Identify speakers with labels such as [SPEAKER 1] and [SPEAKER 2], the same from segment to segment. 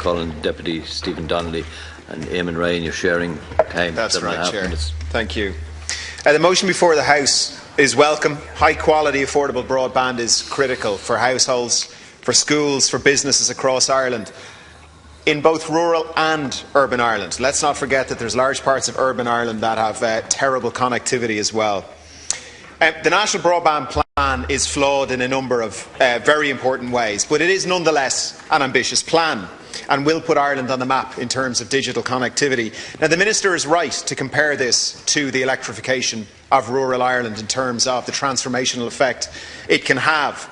[SPEAKER 1] calling Deputy Stephen Donnelly and Eamon Ray, and you're sharing time.
[SPEAKER 2] That's right, Chair.
[SPEAKER 1] Minutes.
[SPEAKER 2] Thank you. The motion before the House is welcome. High quality, affordable broadband is critical for households, for schools, for businesses across Ireland, in both rural and urban Ireland. Let's not forget that there's large parts of urban Ireland that have terrible connectivity as well. The National Broadband Plan is flawed in a number of very important ways, but it is nonetheless an ambitious plan and will put Ireland on the map in terms of digital connectivity. Now, the Minister is right to compare this to the electrification of rural Ireland in terms of the transformational effect it can have.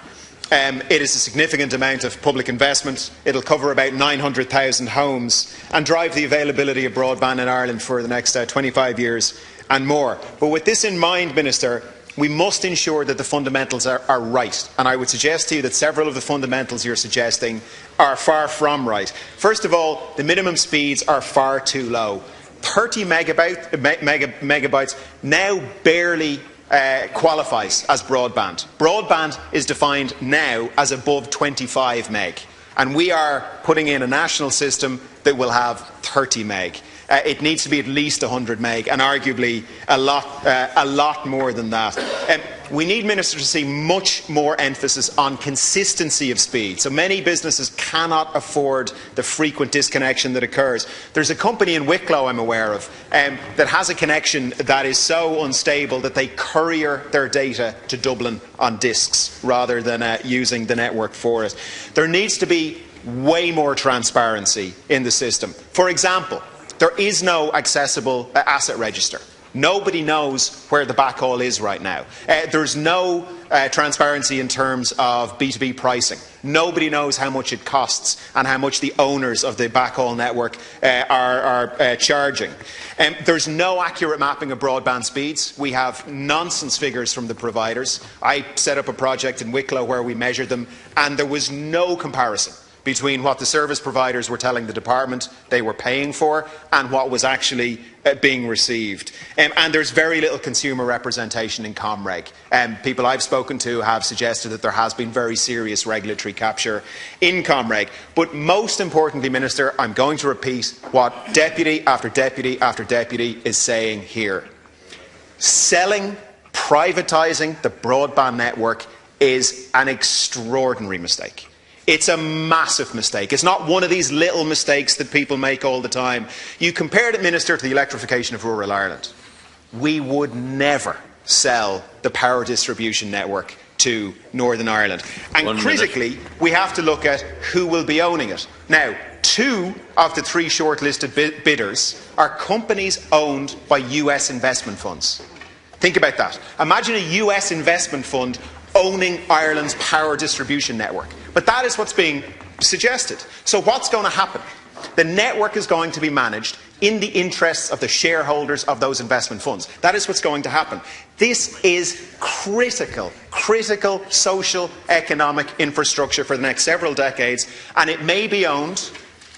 [SPEAKER 2] It is a significant amount of public investment. It will cover about 900,000 homes and drive the availability of broadband in Ireland for the next 25 years and more. But with this in mind, Minister, we must ensure that the fundamentals are right, and I would suggest to you that several of the fundamentals you're suggesting are far from right. First of all, the minimum speeds are far too low. 30 megabytes now barely qualifies as broadband. Broadband is defined now as above 25 meg, and we are putting in a national system that will have 30 meg. It needs to be at least 100 meg, and arguably a lot more than that. We need, Minister, to see much more emphasis on consistency of speed. So many businesses cannot afford the frequent disconnection that occurs. There's a company in Wicklow I'm aware of that has a connection that is so unstable that they courier their data to Dublin on discs rather than using the network for it. There needs to be way more transparency in the system. For example, there is no accessible asset register. Nobody knows where the backhaul is right now. There's no transparency in terms of B2B pricing. Nobody knows how much it costs and how much the owners of the backhaul network are charging. There's no accurate mapping of broadband speeds. We have nonsense figures from the providers. I set up a project in Wicklow where we measured them, and there was no comparison between what the service providers were telling the department they were paying for and what was actually being received. And there's very little consumer representation in ComReg. People I've spoken to have suggested that there has been very serious regulatory capture in ComReg. But most importantly, Minister, I'm going to repeat what deputy after deputy after deputy is saying here. Selling, privatising the broadband network is an extraordinary mistake. It's a massive mistake. It's not one of these little mistakes that people make all the time. You compared it, Minister, to the electrification of rural Ireland. We would never sell the power distribution network to Northern Ireland. And critically, we have to look at who will be owning it. Now, 2 of the 3 shortlisted bidders are companies owned by US investment funds. Think about that. Imagine a US investment fund owning Ireland's power distribution network. But that is what's being suggested. So what's going to happen? The network is going to be managed in the interests of the shareholders of those investment funds. That is what's going to happen. This is critical social, economic infrastructure for the next several decades, and it may be owned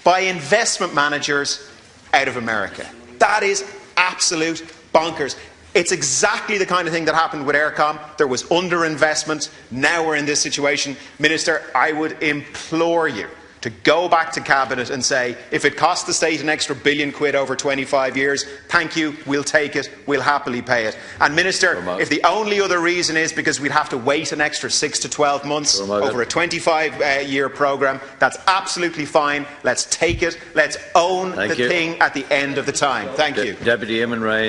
[SPEAKER 2] by investment managers out of America. That is absolute bonkers. It's exactly the kind of thing that happened with Eircom. There was underinvestment. Now we're in this situation. Minister, I would implore you to go back to Cabinet and say, if it costs the state an extra £1 billion over 25 years, thank you, we'll take it, we'll happily pay it. And Minister, if the only other reason is because we'd have to wait an extra 6 to 12 months over a 25-year programme, that's absolutely fine. Let's take it. Let's own the thing at the end of the time. Thank you.
[SPEAKER 1] Deputy Eamon Ray.